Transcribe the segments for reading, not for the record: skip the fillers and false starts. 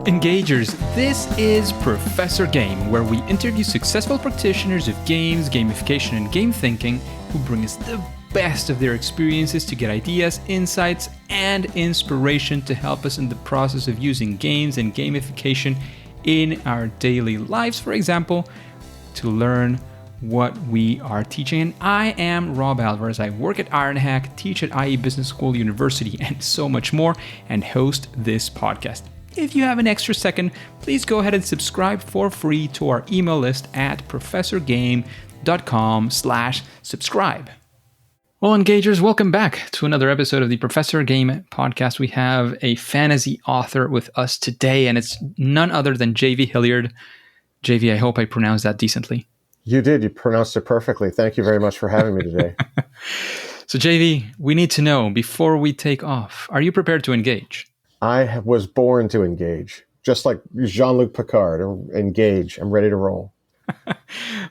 Engagers, this is Professor Game, where we interview successful practitioners of games, gamification, and game thinking who bring us the best of their experiences to get ideas, insights, and inspiration to help us in the process of using games and gamification in our daily lives, for example, to learn what we are teaching. And I am Rob Alvarez. I work at Ironhack, teach at IE Business School University, and so much more, and host this podcast. If you have an extra second, please go ahead and subscribe for free to our email list at professorgame.com/subscribe. Well, Engagers, welcome back to another episode of the Professor Game podcast. We have a fantasy author with us today, and it's none other than JV Hilliard. JV, I hope I pronounced that decently. You did. You pronounced it perfectly. Thank you very much for having me today. So, JV, we need to know, before we take off, are you prepared to engage? I was born to engage, just like Jean-Luc Picard. Engage. I'm ready to roll.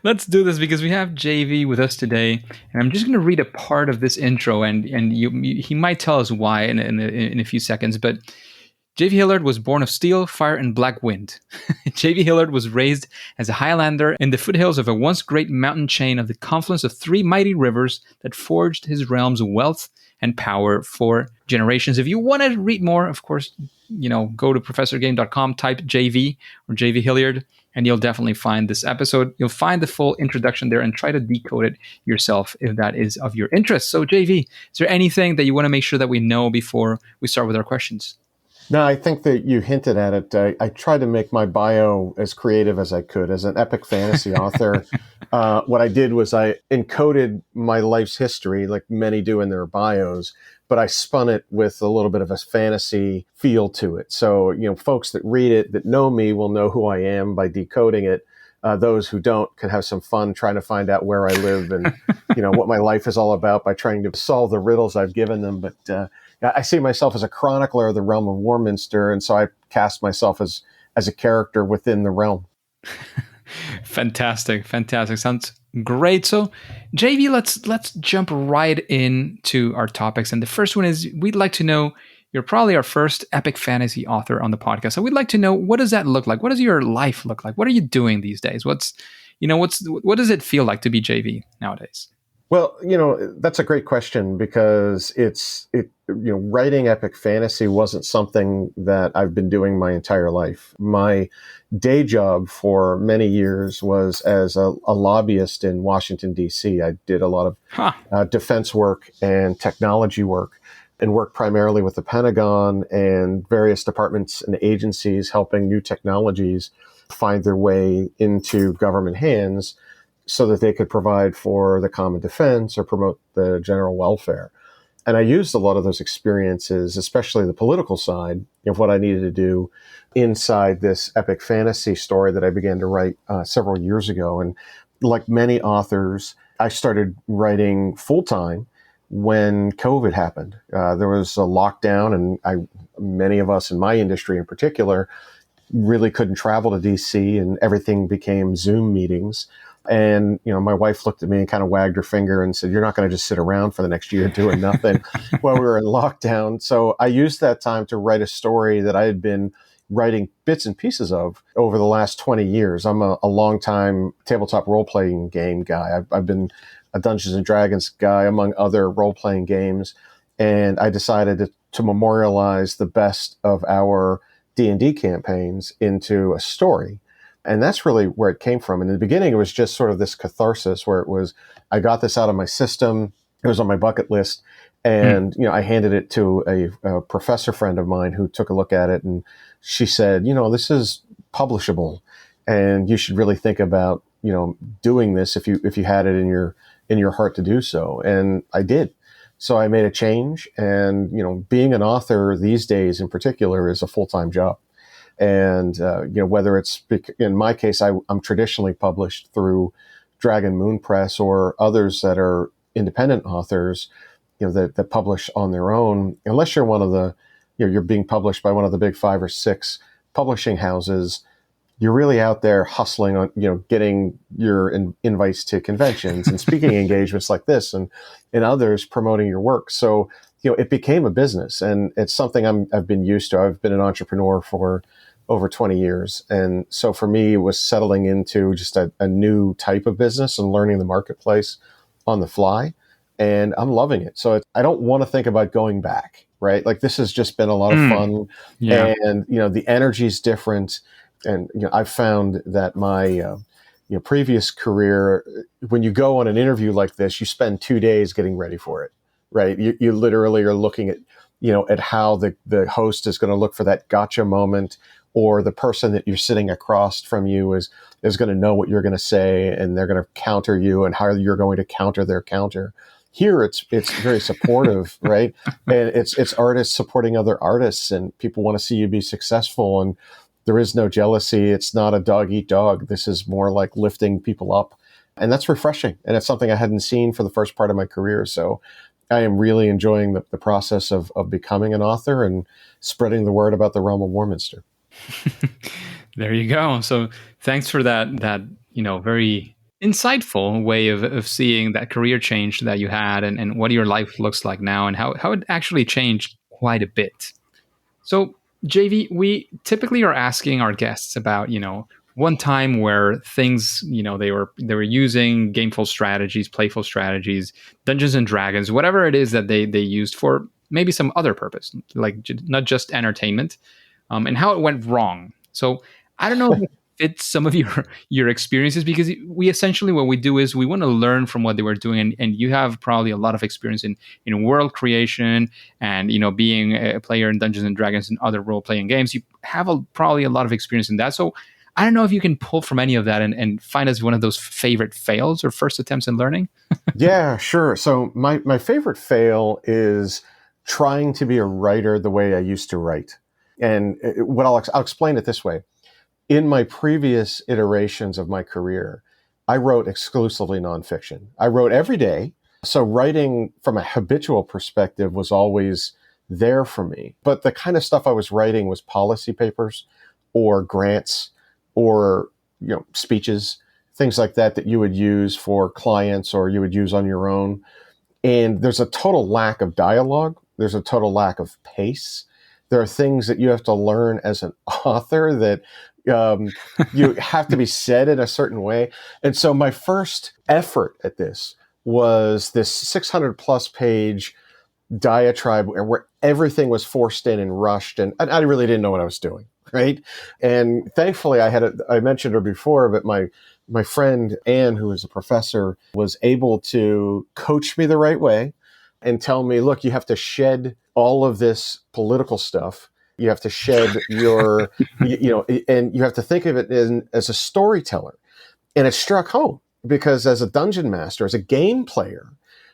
Let's do this because we have JV with us today, and I'm just going to read a part of this intro, and he might tell us why in a few seconds. But JV Hilliard was born of steel, fire, and black wind. JV Hilliard was raised as a highlander in the foothills of a once great mountain chain of the confluence of three mighty rivers that forged his realm's wealth and power for generations. If you want to read more, of course, go to professorgame.com, type JV or JV Hilliard, and you'll definitely find this episode. You'll find the full introduction there and try to decode it yourself if that is of your interest. So, JV, is there anything that you want to make sure that we know before we start with our questions? No, I think that you hinted at it. I tried to make my bio as creative as I could. As an epic fantasy author, what I did was I encoded my life's history, like many do in their bios, but I spun it with a little bit of a fantasy feel to it. So, folks that read it, that know me, will know who I am by decoding it. Those who don't can have some fun trying to find out where I live and, what my life is all about by trying to solve the riddles I've given them. But I see myself as a chronicler of the realm of Warminster, and so I cast myself as a character within the realm. Fantastic. Sounds great. So, JV, let's jump right into our topics. And the first one is, we'd like to know, you're probably our first epic fantasy author on the podcast. So we'd like to know, what does that look like? What does your life look like? What are you doing these days? What does it feel like to be JV nowadays? Well, that's a great question because writing epic fantasy wasn't something that I've been doing my entire life. My day job for many years was as a lobbyist in Washington, D.C. I did a lot of defense work and technology work, and worked primarily with the Pentagon and various departments and agencies helping new technologies find their way into government hands so that they could provide for the common defense or promote the general welfare. And I used a lot of those experiences, especially the political side of what I needed to do inside this epic fantasy story that I began to write several years ago. And like many authors, I started writing full-time when COVID happened. There was a lockdown, and many of us in my industry in particular really couldn't travel to DC, and everything became Zoom meetings. And, my wife looked at me and kind of wagged her finger and said, "You're not going to just sit around for the next year doing nothing," while we were in lockdown. So I used that time to write a story that I had been writing bits and pieces of over the last 20 years. I'm a long-time tabletop role-playing game guy. I've been a Dungeons and Dragons guy, among other role-playing games. And I decided to memorialize the best of our D&D campaigns into a story. And that's really where it came from. And in the beginning, it was just sort of this catharsis where it was, I got this out of my system. It was on my bucket list. And, I handed it to a professor friend of mine who took a look at it. And she said, this is publishable, and you should really think about, doing this if you had it in your heart to do so. And I did. So I made a change. And, being an author these days in particular is a full-time job. And, whether it's, in my case, I'm traditionally published through Dragon Moon Press or others that are independent authors, that publish on their own, unless you're one of the, you're being published by one of the big 5 or 6 publishing houses, you're really out there hustling on, getting your invites to conventions and speaking engagements like this and others promoting your work. So, it became a business, and it's something I've been used to. I've been an entrepreneur for over 20 years. And so for me, it was settling into just a new type of business and learning the marketplace on the fly. And I'm loving it. So I don't want to think about going back, right? Like this has just been a lot of fun. Yeah. And, the energy is different. And, I've found that my, previous career, when you go on an interview like this, you spend 2 days getting ready for it, right? You literally are looking at, at how the host is going to look for that gotcha moment, or the person that you're sitting across from you is going to know what you're going to say, and they're going to counter you, and how you're going to counter their counter. Here, it's very supportive, right? And it's artists supporting other artists, and people want to see you be successful, and there is no jealousy. It's not a dog eat dog. This is more like lifting people up. And that's refreshing. And it's something I hadn't seen for the first part of my career. So I am really enjoying the process of becoming an author and spreading the word about the realm of Warminster. There you go. So thanks for that very insightful way of seeing that career change that you had, and what your life looks like now, and how it actually changed quite a bit. So JV, we typically are asking our guests about, one time where things, they were using gameful strategies, playful strategies, Dungeons and Dragons, whatever it is that they used for maybe some other purpose, like not just entertainment, and how it went wrong. So I don't know if it fits some of your experiences, because we essentially, what we do is we want to learn from what they were doing, and you have probably a lot of experience in world creation, and being a player in Dungeons and Dragons and other role-playing games. You have probably a lot of experience in that. So I don't know if you can pull from any of that and find us one of those favorite fails or first attempts in learning. Yeah, sure. So my favorite fail is trying to be a writer the way I used to write. And I'll explain it this way. In my previous iterations of my career, I wrote exclusively nonfiction. I wrote every day. So writing from a habitual perspective was always there for me. But the kind of stuff I was writing was policy papers or grants or, speeches, things like that you would use for clients or you would use on your own. And there's a total lack of dialogue. There's a total lack of pace. There are things that you have to learn as an author that you have to be said in a certain way. And so my first effort at this was this 600 plus page diatribe where everything was forced in and rushed. And I really didn't know what I was doing. Right. And thankfully I mentioned her before, but my friend Anne, who is a professor, was able to coach me the right way and tell me, look, you have to shed all of this political stuff. You have to shed your, and you have to think of it as a storyteller. And it struck home, because as a dungeon master, as a game player,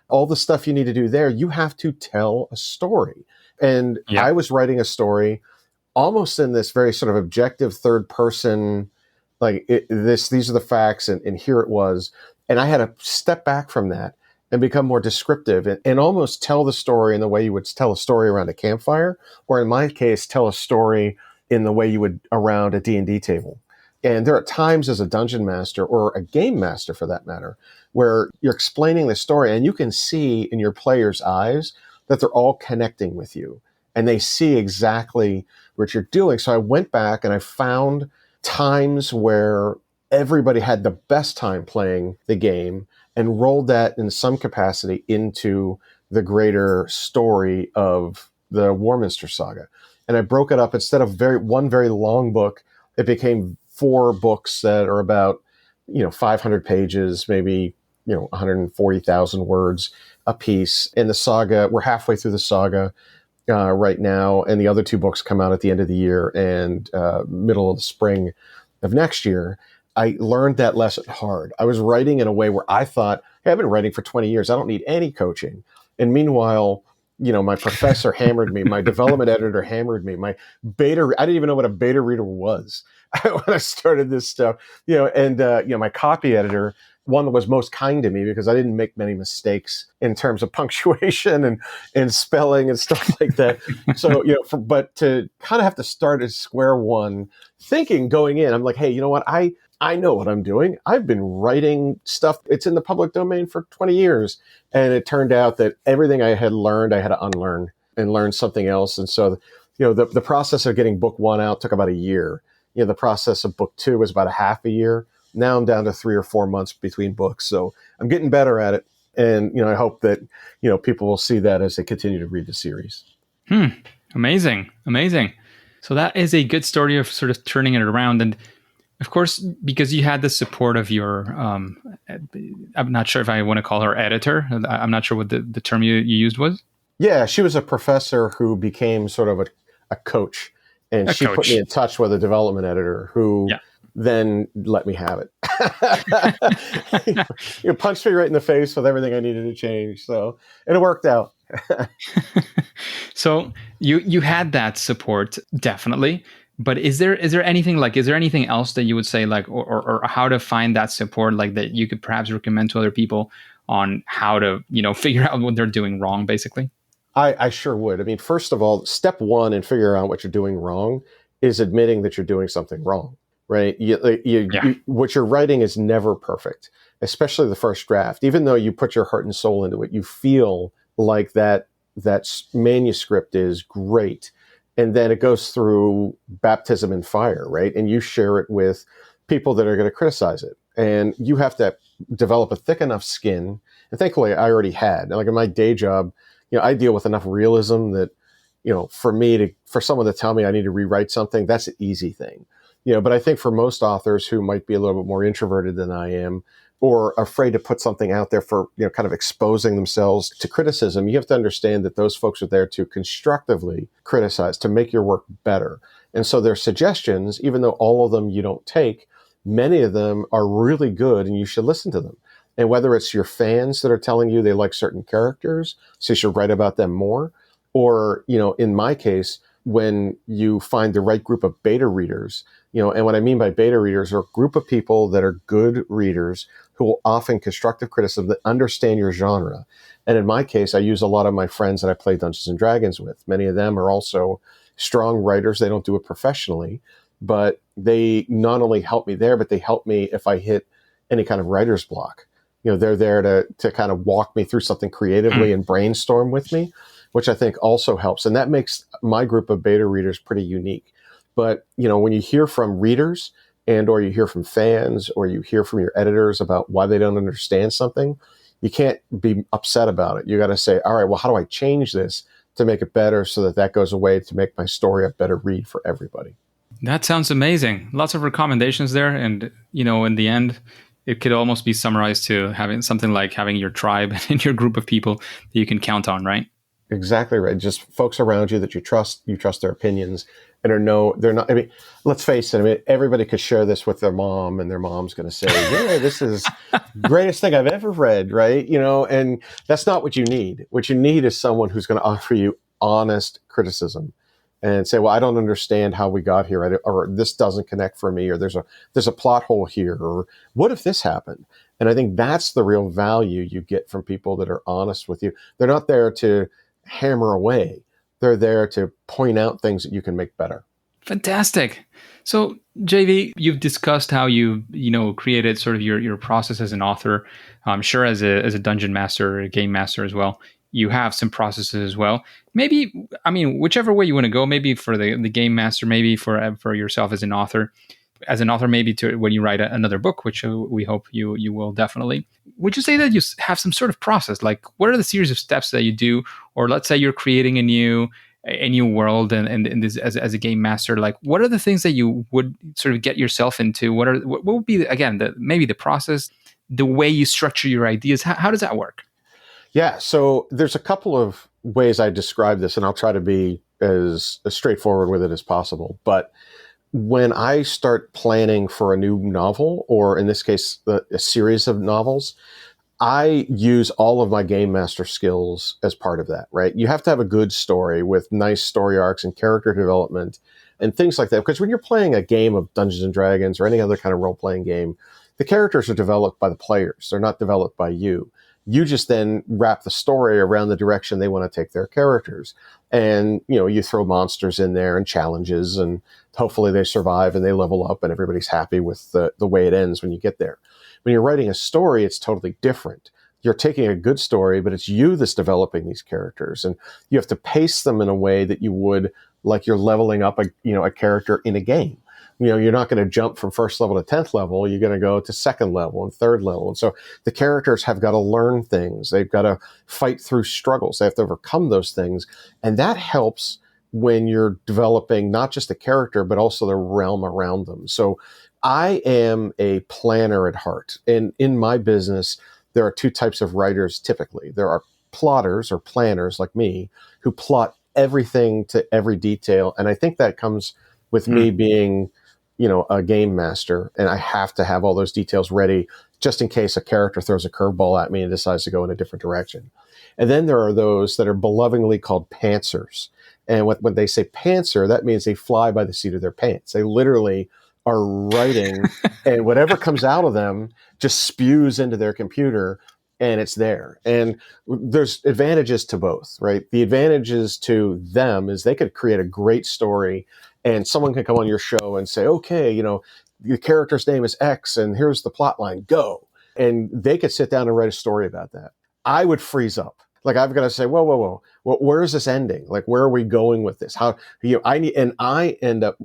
all the stuff you need to do there, you have to tell a story. And I was writing a story almost in this very sort of objective third person, like these are the facts, and here it was. And I had to step back from that and become more descriptive and almost tell the story in the way you would tell a story around a campfire, or in my case, tell a story in the way you would around a D&D table. And there are times as a dungeon master, or a game master for that matter, where you're explaining the story and you can see in your players' eyes that they're all connecting with you and they see exactly what you're doing. So I went back and I found times where everybody had the best time playing the game and rolled that in some capacity into the greater story of the Warminster saga. And I broke it up. Instead of one very long book, it became 4 books that are about, 500 pages, maybe, 140,000 words a piece. In the saga, we're halfway through the saga right now, and the other 2 books come out at the end of the year and middle of the spring of next year. I learned that lesson hard. I was writing in a way where I thought, hey, I've been writing for 20 years. I don't need any coaching. And meanwhile, my professor hammered me. My development editor hammered me. I didn't even know what a beta reader was when I started this stuff. And my copy editor, one that was most kind to me because I didn't make many mistakes in terms of punctuation and spelling and stuff like that. So, but to kind of have to start at square one, thinking going in, I'm like, hey, you know what? I know what I'm doing. I've been writing stuff. It's in the public domain for 20 years. And it turned out that everything I had learned, I had to unlearn and learn something else. And so The process of getting book 1 out took about a year. The process of book 2 was about a half a year. Now I'm down to 3 or 4 months between books. So I'm getting better at it. And, I hope that, people will see that as they continue to read the series. Amazing. Amazing. So that is a good story of sort of turning it around. And of course, because you had the support of your, I'm not sure if I want to call her editor. I'm not sure what the term you used was. Yeah, she was a professor who became sort of a coach. And she put me in touch with a development editor who then let me have it. Punched me right in the face with everything I needed to change. So, and it worked out. So you had that support, definitely. But is there anything else that you would say, like, or how to find that support, like, that you could perhaps recommend to other people on how to, figure out what they're doing wrong, basically? I sure would. I mean, first of all, step 1 in figuring out what you're doing wrong is admitting that you're doing something wrong, right? What you're writing is never perfect, especially the first draft. Even though you put your heart and soul into it, you feel like that manuscript is great. And then it goes through baptism in fire, right? And you share it with people that are going to criticize it. And you have to develop a thick enough skin. And thankfully, I already had. Like in my day job, I deal with enough realism that, for someone to tell me I need to rewrite something, that's an easy thing. But I think for most authors who might be a little bit more introverted than I am, or afraid to put something out there for, kind of exposing themselves to criticism, you have to understand that those folks are there to constructively criticize, to make your work better. And so their suggestions, even though all of them you don't take, many of them are really good and you should listen to them. And whether it's your fans that are telling you they like certain characters, so you should write about them more, or, in my case, when you find the right group of beta readers, and what I mean by beta readers are a group of people that are good readers who will offer constructive criticism that understand your genre. And in my case, I use a lot of my friends that I play Dungeons and Dragons with. Many of them are also strong writers. They don't do it professionally, but they not only help me there, but they help me if I hit any kind of writer's block. They're there to kind of walk me through something creatively and brainstorm with me, which I think also helps. And that makes my group of beta readers pretty unique. But, when you hear from readers or you hear from fans or you hear from your editors about why they don't understand something, you can't be upset about it. You got to say, all right, well, how do I change this to make it better so that goes away to make my story a better read for everybody? That sounds amazing. Lots of recommendations there. And, in the end, it could almost be summarized to having something like having your tribe and your group of people that you can count on, right? Exactly right. Just folks around you that you trust their opinions and they're not, I mean, let's face it. I mean, everybody could share this with their mom and their mom's going to say, yeah, this is the greatest thing I've ever read. Right. And that's not what you need. What you need is someone who's going to offer you honest criticism and say, well, I don't understand how we got here, or this doesn't connect for me, or there's a plot hole here, or what if this happened? And I think that's the real value you get from people that are honest with you. They're not there to hammer away. They're there to point out things that you can make better. Fantastic. So, JV, you've discussed how you created sort of your process as an author. I'm sure as a dungeon master, a game master as well, you have some processes as well. Maybe, whichever way you want to go, maybe for the game master, maybe for yourself as an author. As an author, maybe to when you write another book, which we hope you will definitely. Would you say that you have some sort of process? Like, what are the series of steps that you do? Or let's say you're creating a new world and this as a game master. Like, what are the things that you would sort of get yourself into? What would be again maybe the process, the way you structure your ideas? How does that work? Yeah, so there's a couple of ways I describe this, and I'll try to be as straightforward with it as possible. But when I start planning for a new novel, or in this case, a series of novels, I use all of my game master skills as part of that, right? You have to have a good story with nice story arcs and character development and things like that. Because when you're playing a game of Dungeons and Dragons or any other kind of role-playing game, the characters are developed by the players. They're not developed by you. You just then wrap the story around the direction they want to take their characters. And, you throw monsters in there and challenges, and hopefully they survive and they level up and everybody's happy with the way it ends when you get there. When you're writing a story, it's totally different. You're taking a good story, but it's you that's developing these characters, and you have to pace them in a way that you would like you're leveling up a character in a game. You're not going to jump from first level to 10th level. You're going to go to second level and third level. And so the characters have got to learn things. They've got to fight through struggles. They have to overcome those things. And that helps when you're developing not just a character, but also the realm around them. So I am a planner at heart. And in my business, there are two types of writers typically. There are plotters or planners like me who plot everything to every detail. And I think that comes with me being a game master, and I have to have all those details ready just in case a character throws a curveball at me and decides to go in a different direction. And then there are those that are belovingly called pantsers. And when they say pantser, that means they fly by the seat of their pants. They literally are writing, and whatever comes out of them just spews into their computer, and it's there. And there's advantages to both, right? The advantages to them is they could create a great story, and someone can come on your show and say, okay, the character's name is X and here's the plot line, go. And they could sit down and write a story about that. I would freeze up. Like, I've got to say, whoa. Well, where is this ending? Like, where are we going with this? I end up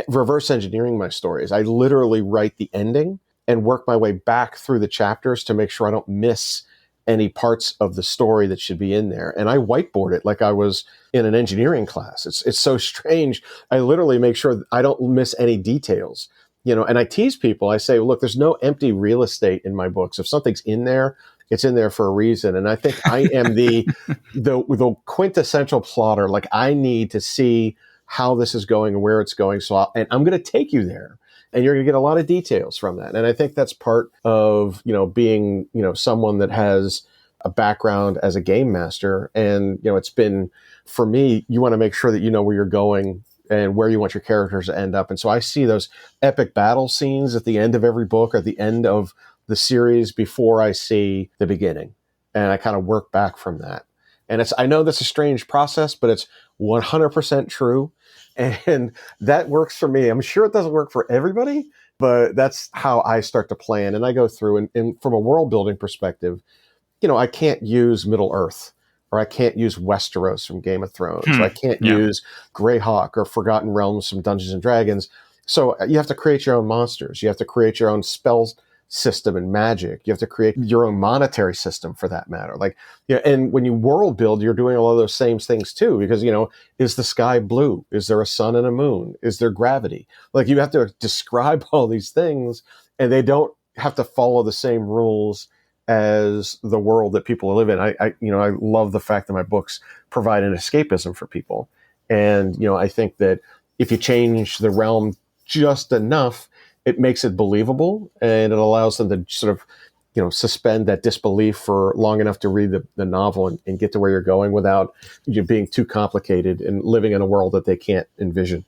reverse engineering my stories. I literally write the ending and work my way back through the chapters to make sure I don't miss any parts of the story that should be in there. And I whiteboard it like I was in an engineering class. It's so strange. I literally make sure I don't miss any details, and I tease people. I say, look, there's no empty real estate in my books. If something's in there, it's in there for a reason. And I think I am the quintessential plotter. Like, I need to see how this is going and where it's going. And I'm going to take you there. And you're going to get a lot of details from that. And I think that's part of, being, someone that has a background as a game master. And, it's been, for me, you want to make sure that you know where you're going and where you want your characters to end up. And so I see those epic battle scenes at the end of every book or at the end of the series before I see the beginning. And I kind of work back from that. And I know that's a strange process, but it's 100% true. And that works for me. I'm sure it doesn't work for everybody, but that's how I start to plan. And I go through and from a world building perspective, I can't use Middle Earth, or I can't use Westeros from Game of Thrones. Or I can't use Greyhawk or Forgotten Realms from Dungeons and Dragons. So you have to create your own monsters. You have to create your own spells system and magic. You have to create your own monetary system for that matter. And when you world build, you're doing all of those same things too, because, is the sky blue? Is there a sun and a moon? Is there gravity? Like, you have to describe all these things, and they don't have to follow the same rules as the world that people live in. I love the fact that my books provide an escapism for people. And, I think that if you change the realm just enough, it makes it believable, and it allows them to sort of, suspend that disbelief for long enough to read the novel and get to where you're going without being too complicated and living in a world that they can't envision.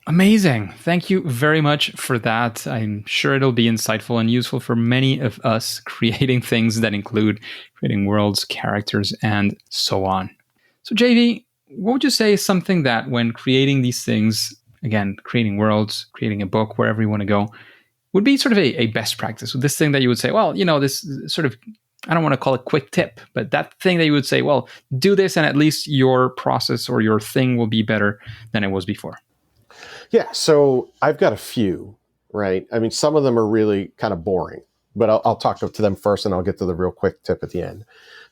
Amazing. Thank you very much for that. I'm sure it'll be insightful and useful for many of us creating things that include creating worlds, characters, and so on. So JV, what would you say is something that when creating these things, again, creating worlds, creating a book, wherever you want to go, would be sort of a best practice? This thing that you would say, well, this sort of, I don't want to call it quick tip, but that thing that you would say, well, do this and at least your process or your thing will be better than it was before. Yeah, so I've got a few, right? I mean, some of them are really kind of boring, but I'll talk to them first and I'll get to the real quick tip at the end.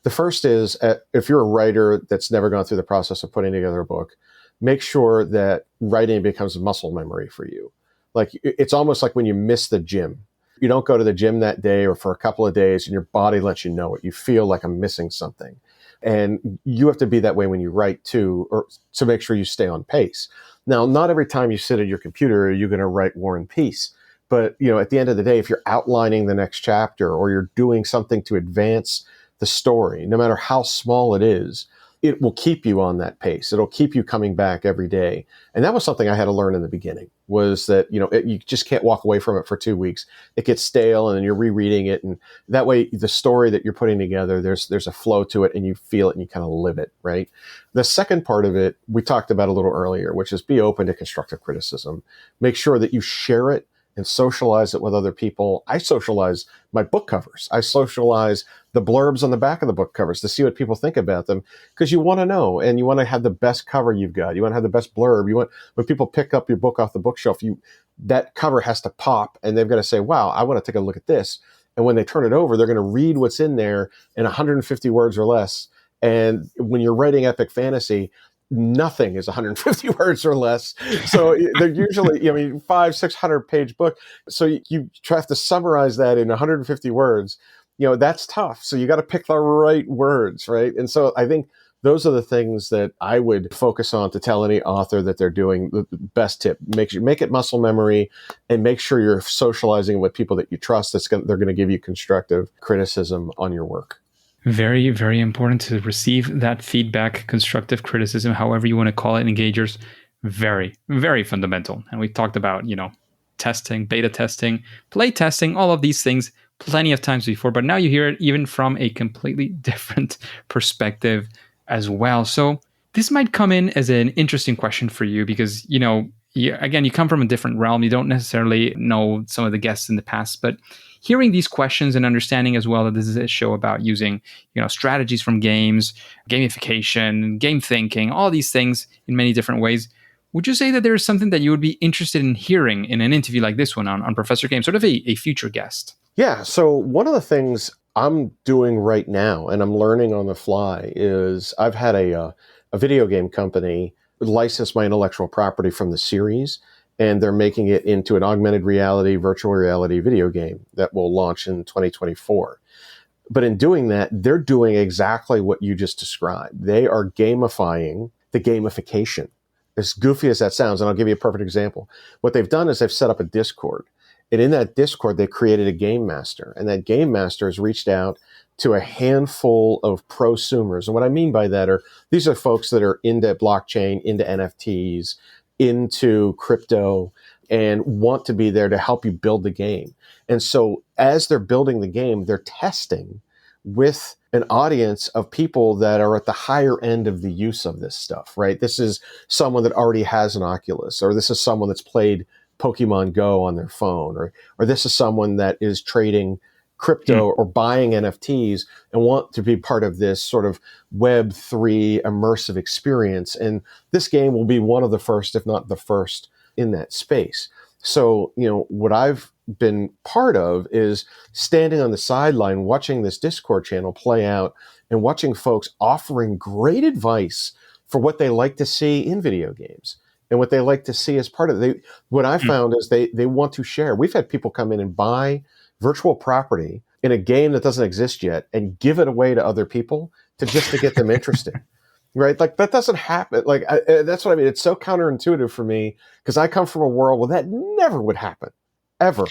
The first is, if you're a writer that's never gone through the process of putting together a book, make sure that writing becomes muscle memory for you. Like, it's almost like when you miss the gym. You don't go to the gym that day or for a couple of days, and your body lets you know it. You feel like I'm missing something. And you have to be that way when you write too, or to make sure you stay on pace. Now, not every time you sit at your computer are you going to write War and Peace. But, at the end of the day, if you're outlining the next chapter or you're doing something to advance the story, no matter how small it is, it will keep you on that pace. It'll keep you coming back every day. And that was something I had to learn in the beginning, was that, you just can't walk away from it for 2 weeks. It gets stale and then you're rereading it. And that way, the story that you're putting together, there's a flow to it and you feel it and you kind of live it, right? The second part of it, we talked about a little earlier, which is be open to constructive criticism. Make sure that you share it and socialize it with other people. I socialize my book covers. I socialize the blurbs on the back of the book covers to see what people think about them, because you want to know, and you want to have the best cover you've got. You want to have the best blurb. You want, when people pick up your book off the bookshelf, that cover has to pop, and they've got to say, wow, I want to take a look at this. And when they turn it over, they're going to read what's in there in 150 words or less. And when you're writing epic fantasy, nothing is 150 words or less. So they're usually, 500-600 page book. So you have to summarize that in 150 words. That's tough. So you got to pick the right words, right? And so I think those are the things that I would focus on to tell any author that they're doing. The best tip: make it muscle memory, and make sure you're socializing with people that you trust. They're going to give you constructive criticism on your work. Very, very important to receive that feedback, constructive criticism, however you want to call it, engagers. Very, very fundamental. And we talked about, testing, beta testing, play testing, all of these things plenty of times before, but now you hear it even from a completely different perspective as well. So this might come in as an interesting question for you because, again, you come from a different realm. You don't necessarily know some of the guests in the past, but hearing these questions and understanding as well that this is a show about using, strategies from games, gamification, game thinking, all these things in many different ways. Would you say that there is something that you would be interested in hearing in an interview like this one on Professor Game, sort of a future guest? Yeah. So one of the things I'm doing right now, and I'm learning on the fly, is I've had a video game company license my intellectual property from the series, and they're making it into an augmented reality, virtual reality video game that will launch in 2024. But in doing that, they're doing exactly what you just described. They are gamifying the gamification. As goofy as that sounds, and I'll give you a perfect example. What they've done is they've set up a Discord. And in that Discord, they created a game master. And that game master has reached out to a handful of prosumers. And what I mean by that these are folks that are into blockchain, into NFTs, into crypto, and want to be there to help you build the game. And so as they're building the game, they're testing with an audience of people that are at the higher end of the use of this stuff, right? This is someone that already has an Oculus, or this is someone that's played Pokemon Go on their phone, or this is someone that is trading crypto or buying NFTs and want to be part of this sort of Web3 immersive experience. And this game will be one of the first, if not the first, in that space. So, what I've been part of is standing on the sideline, watching this Discord channel play out and watching folks offering great advice for what they like to see in video games and what they like to see as part of it. What I found is they want to share. We've had people come in and buy virtual property in a game that doesn't exist yet and give it away to other people to get them interested. Right? Like that doesn't happen. Like that's what I mean. It's so counterintuitive for me because I come from a world where that never would happen, ever.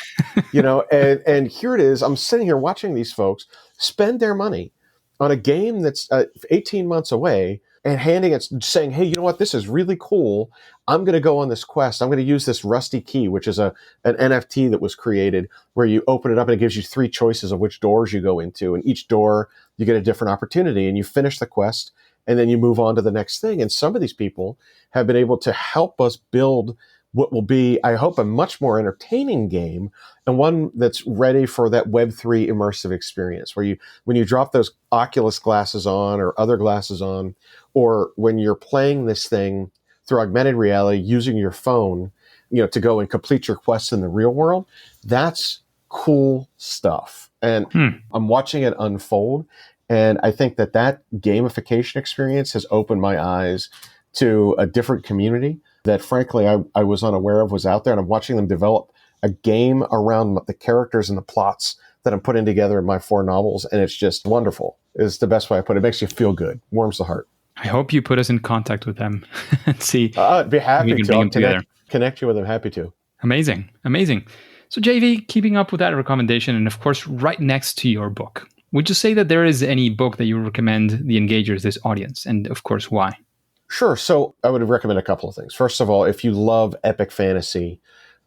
And here it is. I'm sitting here watching these folks spend their money on a game that's 18 months away and handing it, saying, hey, you know what? This is really cool. I'm going to go on this quest. I'm going to use this rusty key, which is an NFT that was created where you open it up and it gives you 3 choices of which doors you go into. And each door, you get a different opportunity and you finish the quest and then you move on to the next thing. And some of these people have been able to help us build what will be, I hope, a much more entertaining game and one that's ready for that Web3 immersive experience where when you drop those Oculus glasses on or other glasses on, or when you're playing this thing through augmented reality using your phone, to go and complete your quests in the real world, that's cool stuff. And I'm watching it unfold. And I think that gamification experience has opened my eyes to a different community that, frankly, I was unaware of was out there. And I'm watching them develop a game around the characters and the plots that I'm putting together in my 4 novels. And it's just wonderful. It's the best way I put it. It makes you feel good. Warms the heart. I hope you put us in contact with them and see. I'd be happy to. I'll connect you with them. Happy to. Amazing. So, JV, keeping up with that recommendation, and of course, right next to your book, would you say that there is any book that you recommend the engagers, this audience, and of course, why? Sure. So I would recommend a couple of things. First of all, if you love epic fantasy,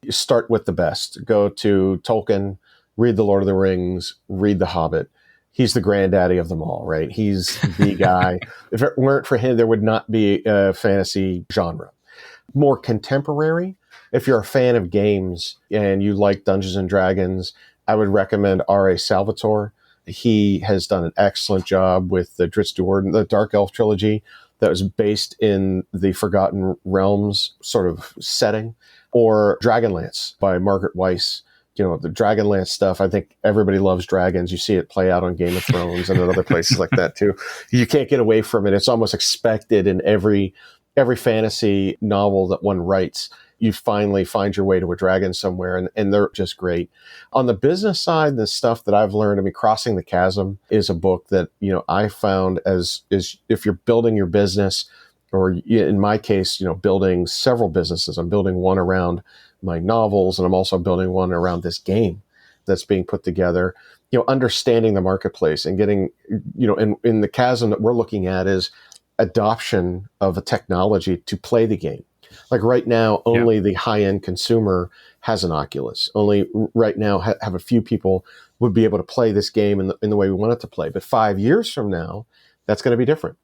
you start with the best. Go to Tolkien, read The Lord of the Rings, read The Hobbit. He's the granddaddy of them all, right? He's the guy. If it weren't for him, there would not be a fantasy genre. More contemporary, if you're a fan of games and you like Dungeons and Dragons, I would recommend R.A. Salvatore. He has done an excellent job with the Drizzt Do'Urden, the Dark Elf trilogy that was based in the Forgotten Realms sort of setting, or Dragonlance by Margaret Weiss. The Dragonlance stuff, I think everybody loves dragons. You see it play out on Game of Thrones and in other places like that too. You can't get away from it. It's almost expected in every fantasy novel that one writes. You finally find your way to a dragon somewhere, and they're just great. On the business side, the stuff that I've learned, Crossing the Chasm is a book that, I found is if you're building your business, or in my case, building several businesses. I'm building one around my novels, and I'm also building one around this game that's being put together. Understanding the marketplace and getting, in the chasm that we're looking at is adoption of a technology to play the game. Like right now, only the high-end consumer has an Oculus. Only right now have a few people would be able to play this game in the way we want it to play. But 5 years from now, that's going to be different.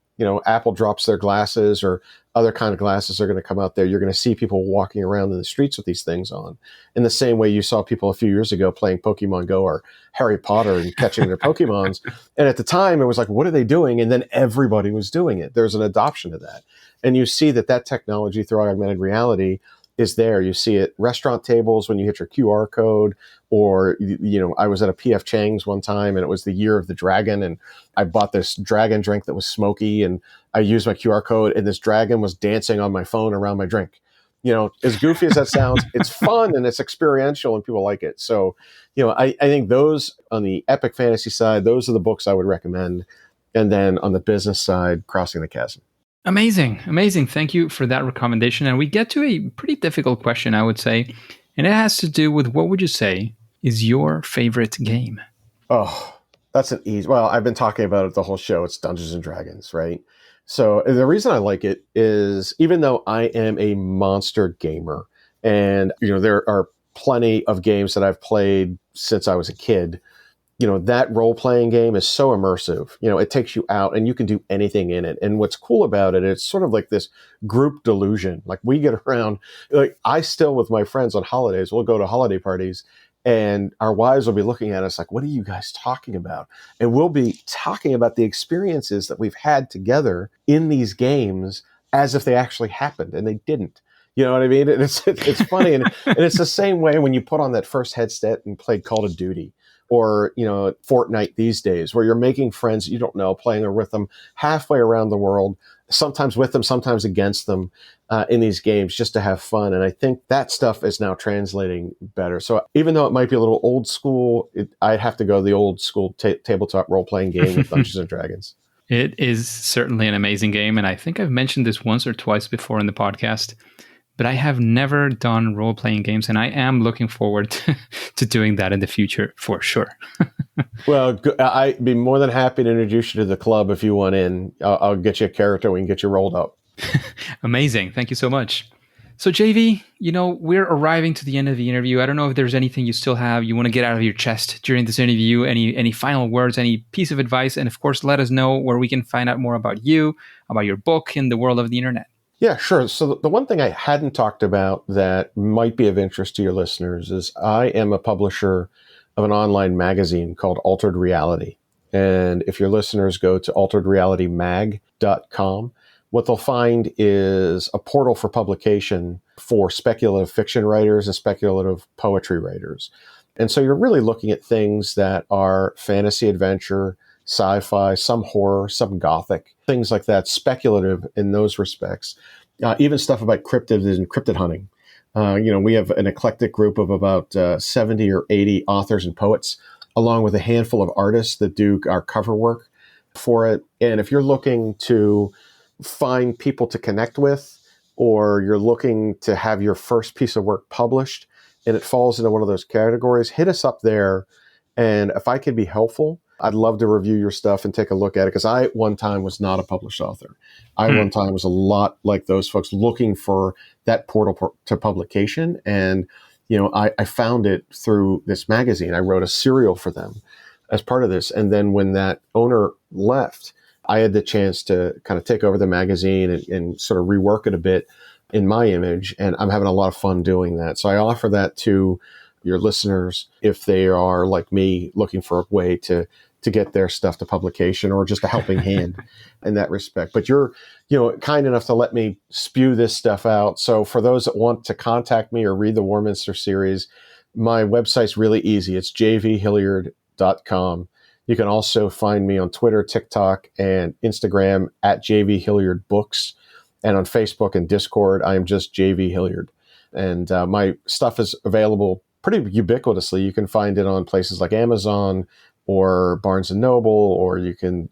Apple drops their glasses, or other kind of glasses are going to come out there. You're going to see people walking around in the streets with these things on, in the same way you saw people a few years ago playing Pokemon Go or Harry Potter and catching their Pokemons. And at the time, it was like, what are they doing? And then everybody was doing it. There's an adoption of that. And you see that technology through augmented reality is there. You see it restaurant tables when you hit your QR code, or, I was at a PF Chang's one time and it was the year of the dragon, and I bought this dragon drink that was smoky, and I used my QR code, and this dragon was dancing on my phone around my drink. As goofy as that sounds, it's fun and it's experiential and people like it. So, I think those on the epic fantasy side, those are the books I would recommend. And then on the business side, Crossing the Chasm. Amazing. Thank you for that recommendation. And we get to a pretty difficult question, I would say. And it has to do with, what would you say is your favorite game? Oh, that's an easy. Well, I've been talking about it the whole show. It's Dungeons and Dragons, right? So the reason I like it is, even though I am a monster gamer, and there are plenty of games that I've played since I was a kid, that role-playing game is so immersive. It takes you out and you can do anything in it. And what's cool about it, it's sort of like this group delusion. Like, we get around, like, I still, with my friends on holidays, we'll go to holiday parties, and our wives will be looking at us like, what are you guys talking about? And we'll be talking about the experiences that we've had together in these games as if they actually happened, and they didn't. You know what I mean? And it's funny. And it's the same way when you put on that first headset and played Call of Duty, or, Fortnite these days, where you're making friends you don't know, playing with them halfway around the world, sometimes with them, sometimes against them, in these games, just to have fun. And I think that stuff is now translating better. So even though it might be a little old school, I'd have to go the old school tabletop role-playing game with Dungeons and Dragons. It is certainly an amazing game. And I think I've mentioned this once or twice before in the podcast, but I have never done role-playing games, and I am looking forward to doing that in the future for sure. Well, I'd be more than happy to introduce you to the club if you want in. I'll get you a character. We can get you rolled up. Amazing. Thank you so much. So, JV, we're arriving to the end of the interview. I don't know if there's anything you still have you want to get out of your chest during this interview, any final words, any piece of advice, and of course, let us know where we can find out more about you, about your book, in the world of the internet. Yeah, sure. So the one thing I hadn't talked about that might be of interest to your listeners is I am a publisher of an online magazine called Altered Reality. And if your listeners go to alteredrealitymag.com, what they'll find is a portal for publication for speculative fiction writers and speculative poetry writers. And so you're really looking at things that are fantasy, adventure, sci-fi, some horror, some gothic, things like that, speculative in those respects. Even stuff about cryptids and cryptid hunting. We have an eclectic group of about 70 or 80 authors and poets, along with a handful of artists that do our cover work for it. And if you're looking to find people to connect with, or you're looking to have your first piece of work published, and it falls into one of those categories, hit us up there. And if I can be helpful, I'd love to review your stuff and take a look at it, because I, one time, was not a published author. I, one time, was a lot like those folks looking for that portal to publication. And, I found it through this magazine. I wrote a serial for them as part of this. And then when that owner left, I had the chance to kind of take over the magazine and sort of rework it a bit in my image, and I'm having a lot of fun doing that. So I offer that to your listeners if they are like me, looking for a way to get their stuff to publication or just a helping hand in that respect. But you're, kind enough to let me spew this stuff out. So for those that want to contact me or read the Warminster series, my website's really easy. It's jvhilliard.com. You can also find me on Twitter, TikTok, and Instagram at jvhilliardbooks. And on Facebook and Discord, I am just JV Hilliard. And my stuff is available pretty ubiquitously. You can find it on places like Amazon or Barnes & Noble, or you can,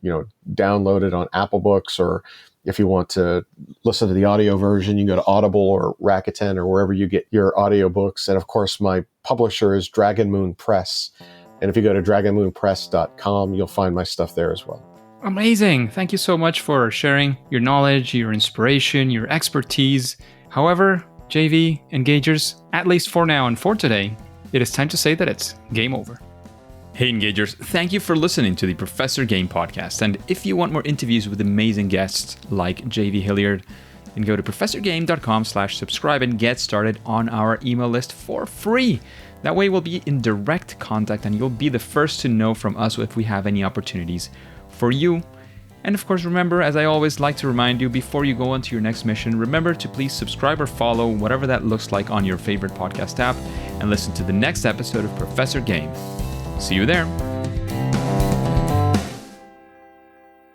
download it on Apple Books, or if you want to listen to the audio version, you can go to Audible or Rakuten or wherever you get your audiobooks. And of course, my publisher is Dragon Moon Press. And if you go to dragonmoonpress.com, you'll find my stuff there as well. Amazing. Thank you so much for sharing your knowledge, your inspiration, your expertise. However, JV Engagers, at least for now and for today, it is time to say that it's game over. Hey Engagers, thank you for listening to the Professor Game Podcast. And if you want more interviews with amazing guests like JV Hilliard, then go to professorgame.com/subscribe and get started on our email list for free. That way we'll be in direct contact and you'll be the first to know from us if we have any opportunities for you. And of course, remember, as I always like to remind you before you go on to your next mission, remember to please subscribe or follow, whatever that looks like on your favorite podcast app, and listen to the next episode of Professor Game. See you there.